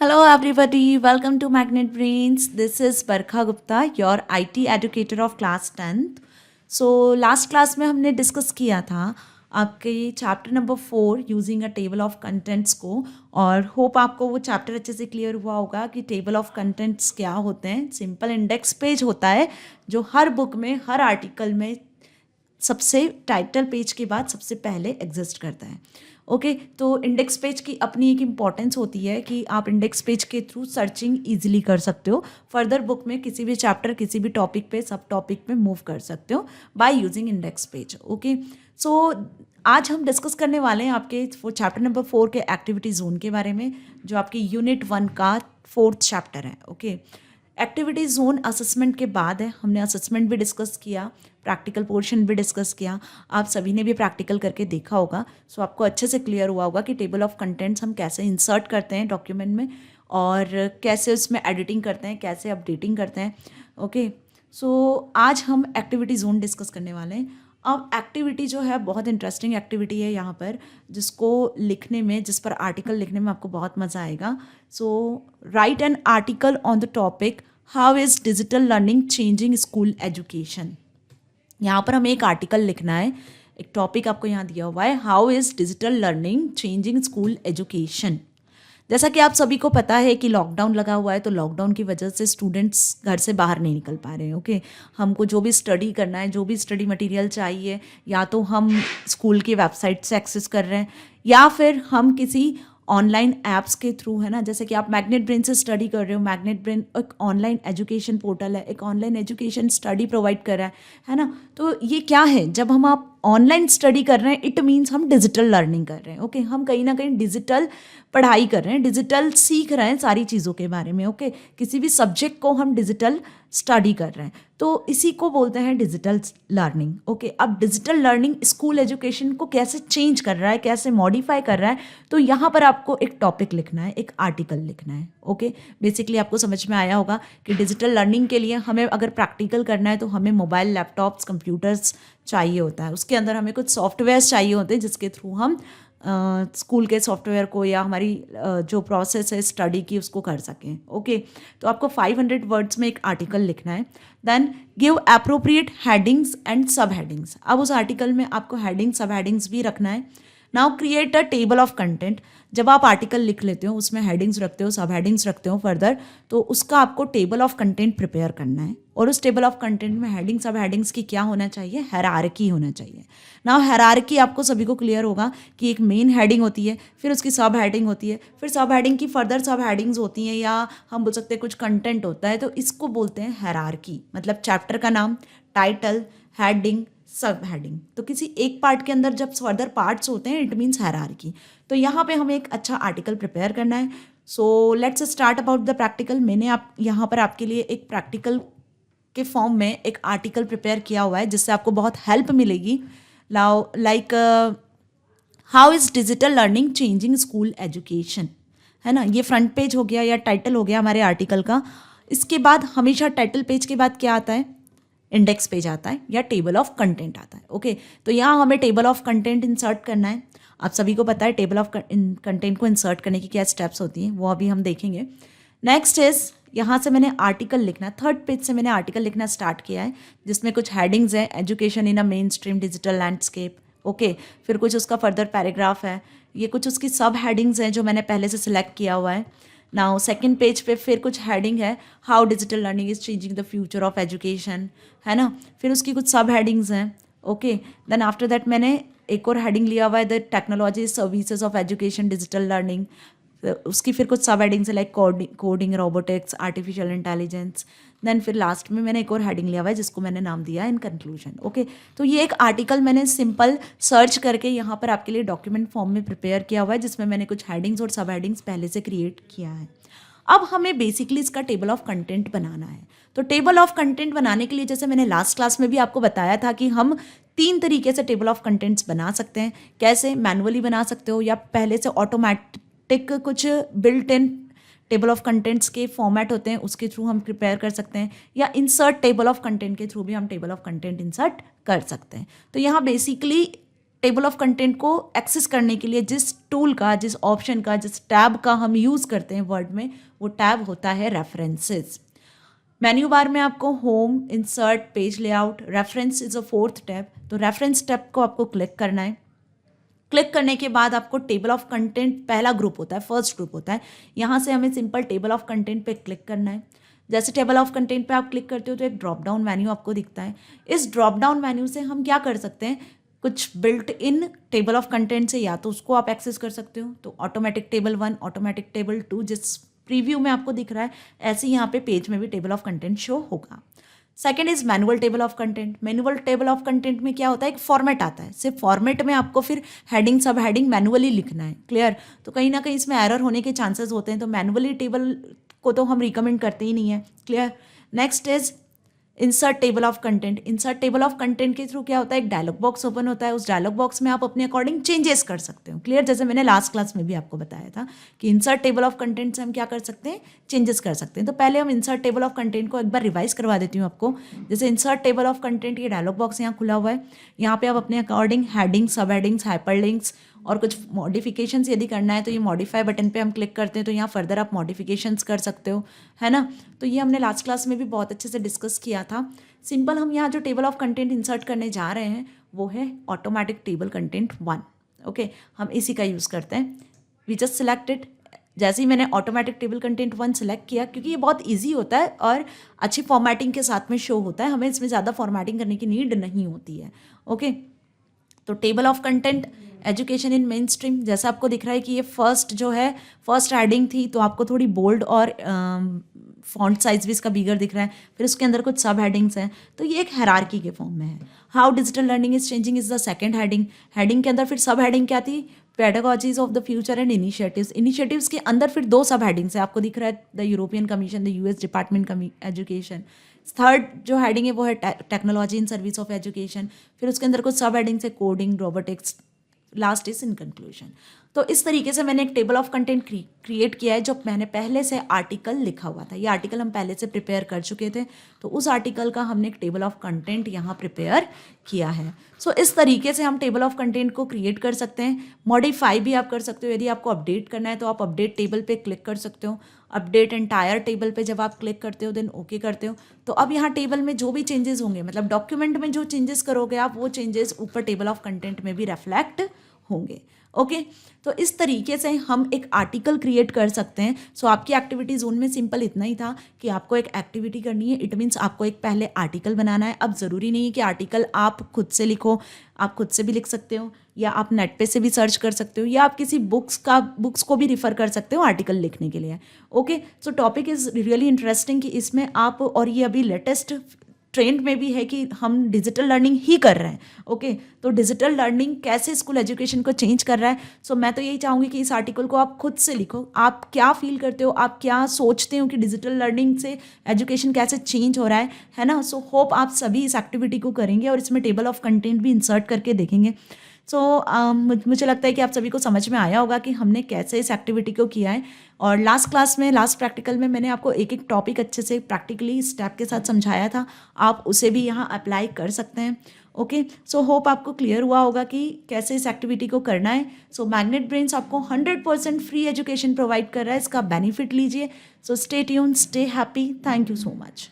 Hello, everybody. Welcome to Magnet Brains. This is Barkha Gupta, your IT educator of class 10th. So, last class में हमने discuss किया था आपके chapter number 4 using a table of contents को। और hope आपको वो chapter अच्छे से क्लियर हुआ होगा कि टेबल ऑफ कंटेंट्स क्या होते हैं। सिंपल इंडेक्स पेज होता है जो हर बुक में, हर आर्टिकल में सबसे टाइटल पेज के बाद सबसे पहले एग्जिस्ट करता है। ओके, तो इंडेक्स पेज की अपनी एक इम्पॉर्टेंस होती है कि आप इंडेक्स पेज के थ्रू सर्चिंग इजीली कर सकते हो। फर्दर बुक में किसी भी चैप्टर, किसी भी टॉपिक पे, सब टॉपिक में मूव कर सकते हो by using index page. Okay, so आज हम डिस्कस करने वाले हैं आपके वो चैप्टर नंबर 4 के एक्टिविटी जोन के बारे में, जो आपकी यूनिट 1 का 4th चैप्टर है। ओके, एक्टिविटी जोन असेसमेंट के बाद है। हमने असेसमेंट भी डिस्कस किया, प्रैक्टिकल पोर्शन भी डिस्कस किया। आप सभी ने भी प्रैक्टिकल करके देखा होगा, सो आपको अच्छे से क्लियर हुआ होगा कि टेबल ऑफ कंटेंट्स हम कैसे इंसर्ट करते हैं डॉक्यूमेंट में और कैसे उसमें एडिटिंग करते हैं, कैसे अपडेटिंग करते हैं। ओके, सो आज हम एक्टिविटी जोन डिस्कस करने वाले हैं। अब एक्टिविटी जो है बहुत इंटरेस्टिंग एक्टिविटी है यहाँ पर, जिसको लिखने में, जिस पर आर्टिकल लिखने में आपको बहुत मज़ा आएगा। So write an article on the topic how is digital learning changing school education. यहाँ पर हमें एक आर्टिकल लिखना है, एक टॉपिक आपको यहाँ दिया हुआ है, how is digital learning changing school education. जैसा कि आप सभी को पता है कि लॉकडाउन लगा हुआ है, तो लॉकडाउन की वजह से स्टूडेंट्स घर से बाहर नहीं निकल पा रहे हैं। ओके, हमको जो भी स्टडी करना है, जो भी स्टडी मटेरियल चाहिए, या तो हम स्कूल की वेबसाइट से एक्सेस कर रहे हैं या फिर हम किसी ऑनलाइन ऐप्स के थ्रू, है ना। जैसे कि आप मैग्नेट ब्रेन से स्टडी कर रहे हो, मैग्नेट ब्रेन एक ऑनलाइन एजुकेशन पोर्टल है, एक ऑनलाइन एजुकेशन स्टडी प्रोवाइड कर रहा है ना। तो ये क्या है, जब हम आप ऑनलाइन स्टडी कर रहे हैं, इट मीन्स हम डिजिटल लर्निंग कर रहे हैं। ओके, हम कहीं ना कहीं डिजिटल पढ़ाई कर रहे हैं, डिजिटल सीख रहे हैं सारी चीज़ों के बारे में। ओके, किसी भी सब्जेक्ट को हम डिजिटल स्टडी कर रहे हैं, तो इसी को बोलते हैं डिजिटल लर्निंग। ओके, अब डिजिटल लर्निंग स्कूल एजुकेशन को कैसे चेंज कर रहा है, कैसे मॉडिफाई कर रहा है, तो यहाँ पर आपको एक टॉपिक लिखना है, एक आर्टिकल लिखना है। ओके, बेसिकली आपको समझ में आया होगा कि डिजिटल लर्निंग के लिए हमें अगर प्रैक्टिकल करना है तो हमें मोबाइल, लैपटॉप्स, कंप्यूटर्स चाहिए होता है। उसके अंदर हमें कुछ सॉफ्टवेयर्स चाहिए होते हैं जिसके थ्रू हम स्कूल के सॉफ्टवेयर को या हमारी जो प्रोसेस है स्टडी की उसको कर सकें। ओके, तो आपको 500 वर्ड्स में एक आर्टिकल लिखना है। Then give appropriate headings and subheadings. अब उस आर्टिकल में आपको हेडिंग, सब हेडिंग्स भी रखना है। Now create a table of content. जब आप आर्टिकल लिख लेते हो, उसमें हेडिंग्स रखते हो, सब हेडिंग्स रखते हो फर्दर, तो उसका आपको टेबल ऑफ कंटेंट प्रिपेयर करना है। और उस टेबल ऑफ कंटेंट में हेडिंग, सब हेडिंग्स की क्या होना चाहिए, हायरार्की होना चाहिए। नाउ हायरार्की आपको सभी को क्लियर होगा कि एक मेन हेडिंग होती है, फिर उसकी सब हेडिंग होती है, फिर सब हेडिंग की फर्दर सब हेडिंग्स होती हैं, या हम बोल सकते हैं कुछ कंटेंट होता है। तो इसको बोलते हैं हायरार्की। मतलब चैप्टर का नाम, टाइटल, हेडिंग, सब हेडिंग। तो किसी एक पार्ट के अंदर जब फर्दर पार्ट्स होते हैं, इट मीन्स हायरार्की। तो यहाँ पे हमें एक अच्छा आर्टिकल प्रिपेयर करना है। So let's start about the practical. मैंने आप यहाँ पर आपके लिए एक प्रैक्टिकल के फॉर्म में एक आर्टिकल प्रिपेयर किया हुआ है, जिससे आपको बहुत हेल्प मिलेगी। Like how is digital learning changing school education, है ना। ये फ्रंट पेज हो गया या टाइटल हो गया हमारे आर्टिकल का। इसके बाद हमेशा टाइटल पेज के बाद क्या आता है, इंडेक्स पेज आता है या टेबल ऑफ कंटेंट आता है। ओके, तो यहाँ हमें टेबल ऑफ कंटेंट इंसर्ट करना है। आप सभी को पता है टेबल ऑफ कंटेंट को इंसर्ट करने की क्या स्टेप्स होती हैं, वो अभी हम देखेंगे। नेक्स्ट इज, यहाँ से मैंने आर्टिकल लिखना, 3rd पेज से मैंने आर्टिकल लिखना स्टार्ट किया है, जिसमें कुछ हेडिंग्स हैं, education in a main stream digital landscape. Okay, फिर कुछ उसका फर्दर पैराग्राफ है, ये कुछ उसकी सब हेडिंग्स हैं जो मैंने पहले से सिलेक्ट किया हुआ है। नाउ 2nd पेज पे फिर कुछ हेडिंग है, how digital learning is changing the future of education, है ना। फिर उसकी कुछ सब हेडिंग्स हैं। ओके, देन आफ्टर दैट मैंने एक और हेडिंग लिया हुआ है, the technology services of education digital learning. उसकी फिर कुछ सब हेडिंग्स है, like coding, robotics, artificial intelligence. Then फिर लास्ट में मैंने एक और हेडिंग लिया हुआ है जिसको मैंने नाम दिया इन कंक्लूजन। ओके, तो ये एक आर्टिकल मैंने सिंपल सर्च करके यहाँ पर आपके लिए डॉक्यूमेंट फॉर्म में प्रिपेयर किया हुआ है, जिसमें मैंने कुछ हेडिंग्स और सब हेडिंग्स पहले से क्रिएट किया है। अब हमें बेसिकली इसका टेबल ऑफ कंटेंट बनाना है। तो टेबल ऑफ कंटेंट बनाने के लिए, जैसे मैंने लास्ट क्लास में भी आपको बताया था कि हम 3 तरीके से टेबल ऑफ कंटेंट्स बना सकते हैं। कैसे, मैनुअली बना सकते हो, या पहले से ऑटोमेटिक कुछ built in table of contents के फॉर्मेट होते हैं, उसके थ्रू हम प्रिपेयर कर सकते हैं, या इंसर्ट टेबल ऑफ कंटेंट के थ्रू भी हम टेबल ऑफ कंटेंट इंसर्ट कर सकते हैं। तो यहाँ बेसिकली टेबल ऑफ कंटेंट को एक्सेस करने के लिए जिस टूल का, जिस ऑप्शन का, जिस टैब का हम यूज़ करते हैं वर्ड में, वो टैब होता है रेफरेंसेस। मेन्यू बार में आपको home, insert, page layout, reference is a fourth tab. तो रेफरेंस टैब को आपको क्लिक करना है। क्लिक करने के बाद आपको टेबल ऑफ कंटेंट पहला ग्रुप होता है, फर्स्ट ग्रुप होता है, यहाँ से हमें सिंपल टेबल ऑफ कंटेंट पे क्लिक करना है। जैसे टेबल ऑफ कंटेंट पे आप क्लिक करते हो तो एक ड्रॉप डाउन मेन्यू आपको दिखता है। इस ड्रॉप डाउन मेन्यू से हम क्या कर सकते हैं, कुछ built in table of content से या तो उसको आप एक्सेस कर सकते हो, तो ऑटोमेटिक टेबल 1, ऑटोमेटिक टेबल 2 जिस प्रीव्यू में आपको दिख रहा है, ऐसे ही यहाँ पे पेज में भी टेबल ऑफ कंटेंट शो होगा। Second is manual table of content. Manual table of content में क्या होता है, एक फॉर्मेट आता है, सिर्फ फॉर्मेट में आपको फिर हेडिंग सब हेडिंग मैनुअली लिखना है। क्लियर? तो कहीं ना कहीं इसमें एरर होने के चांसेस होते हैं, तो मैनुअली टेबल को तो हम रिकमेंड करते ही नहीं है। Clear? Next is insert table of content. Insert table of content के थ्रू क्या होता है, एक डायलॉग बॉक्स ओपन होता है, उस डायलॉग बॉक्स में आप अपने अकॉर्डिंग चेंजेस कर सकते हो। क्लियर? जैसे मैंने लास्ट क्लास में भी आपको बताया था कि इंसर्ट टेबल ऑफ कंटेंट से हम क्या कर सकते हैं, चेंजेस कर सकते हैं। तो पहले हम इंसर्ट टेबल ऑफ कंटेंट को एक बार रिवाइज करवा देती हूँ आपको। जैसे इंसर्ट टेबल ऑफ कंटेंट, ये डायलॉग बॉक्स यहाँ खुला हुआ है, यहाँ पे आप अपने अकॉर्डिंग हेडिंग, सब हेडिंग्स, हाइपर लिंक्स और कुछ मॉडिफिकेशंस यदि करना है तो ये मॉडिफाई बटन पे हम क्लिक करते हैं तो यहाँ फर्दर आप मॉडिफिकेशंस कर सकते हो, है ना। तो ये हमने लास्ट क्लास में भी बहुत अच्छे से डिस्कस किया था। सिंपल हम यहाँ जो टेबल ऑफ कंटेंट इंसर्ट करने जा रहे हैं वो है ऑटोमेटिक टेबल कंटेंट 1। ओके, हम इसी का यूज़ करते हैं। We just selected. जैसे ही मैंने ऑटोमेटिक टेबल कंटेंट 1 सेलेक्ट किया, क्योंकि ये बहुत ईजी होता है और अच्छी फॉर्मेटिंग के साथ में शो होता है, हमें इसमें ज़्यादा फॉर्मेटिंग करने की नीड नहीं होती है। ओके, तो table of content education in main stream, जैसा आपको दिख रहा है कि ये फर्स्ट जो है, फर्स्ट हेडिंग थी तो आपको थोड़ी बोल्ड और फॉन्ट साइज भी इसका बिगर दिख रहा है। फिर उसके अंदर कुछ सब हेडिंग्स हैं, तो ये एक हायरार्की के फॉर्म में है। How digital learning is changing is the second heading. Heading के अंदर फिर सब हेडिंग क्या थी, pedagogies of the future and initiatives. Initiatives के अंदर फिर 2 सब हेडिंग्स है, आपको दिख रहा है the European commission, the US department education. Third जो हेडिंग है वो है technology in service of education. फिर उसके अंदर कुछ सब हेडिंग्स है, coding, robotics, last is in conclusion. तो इस तरीके से मैंने एक टेबल ऑफ कंटेंट क्रिएट किया है, जो मैंने पहले से आर्टिकल लिखा हुआ था। ये आर्टिकल हम पहले से प्रिपेयर कर चुके थे, तो उस आर्टिकल का हमने एक टेबल ऑफ कंटेंट यहाँ प्रिपेयर किया है। सो इस तरीके से हम टेबल ऑफ कंटेंट को क्रिएट कर सकते हैं। मॉडिफाई भी आप कर सकते हो, यदि आपको अपडेट करना है तो आप अपडेट टेबल पे क्लिक कर सकते हो। अपडेट एंटायर टेबल पे जब आप क्लिक करते हो देन ओके करते हो, तो अब यहाँ टेबल में जो भी चेंजेस होंगे, मतलब डॉक्यूमेंट में जो चेंजेस करोगे आप, वो चेंजेस ऊपर टेबल ऑफ कंटेंट में भी रिफ्लेक्ट होंगे। ओके, तो इस तरीके से हम एक आर्टिकल क्रिएट कर सकते हैं। सो आपकी एक्टिविटी जोन में सिंपल इतना ही था कि आपको एक एक्टिविटी करनी है, इट मीन्स आपको एक पहले आर्टिकल बनाना है। अब ज़रूरी नहीं है कि आर्टिकल आप खुद से लिखो, आप खुद से भी लिख सकते हो, या आप नेट पे से भी सर्च कर सकते हो, या आप किसी बुक्स को भी रिफ़र कर सकते हो आर्टिकल लिखने के लिए। Okay, so topic is really interesting कि इसमें आप, और ये अभी लेटेस्ट ट्रेंड में भी है कि हम डिजिटल लर्निंग ही कर रहे हैं। ओके, तो डिजिटल लर्निंग कैसे स्कूल एजुकेशन को चेंज कर रहा है। सो मैं तो यही चाहूँगी कि इस आर्टिकल को आप खुद से लिखो, आप क्या फील करते हो, आप क्या सोचते हो कि डिजिटल लर्निंग से एजुकेशन कैसे चेंज हो रहा है ना। सो होप आप सभी इस एक्टिविटी को करेंगे और इसमें टेबल ऑफ कंटेंट भी इंसर्ट करके देखेंगे। सो मुझे लगता है कि आप सभी को समझ में आया होगा कि हमने कैसे इस एक्टिविटी को किया है। और लास्ट क्लास में, लास्ट प्रैक्टिकल में मैंने आपको एक एक टॉपिक अच्छे से प्रैक्टिकली स्टेप के साथ समझाया था, आप उसे भी यहाँ अप्लाई कर सकते हैं। ओके, सो होप आपको क्लियर हुआ होगा कि कैसे इस एक्टिविटी को करना है। सो मैग्नेट ब्रेन्स आपको 100% फ्री एजुकेशन प्रोवाइड कर रहा है, इसका बेनिफिट लीजिए। So stay tuned, stay happy, thank you so much.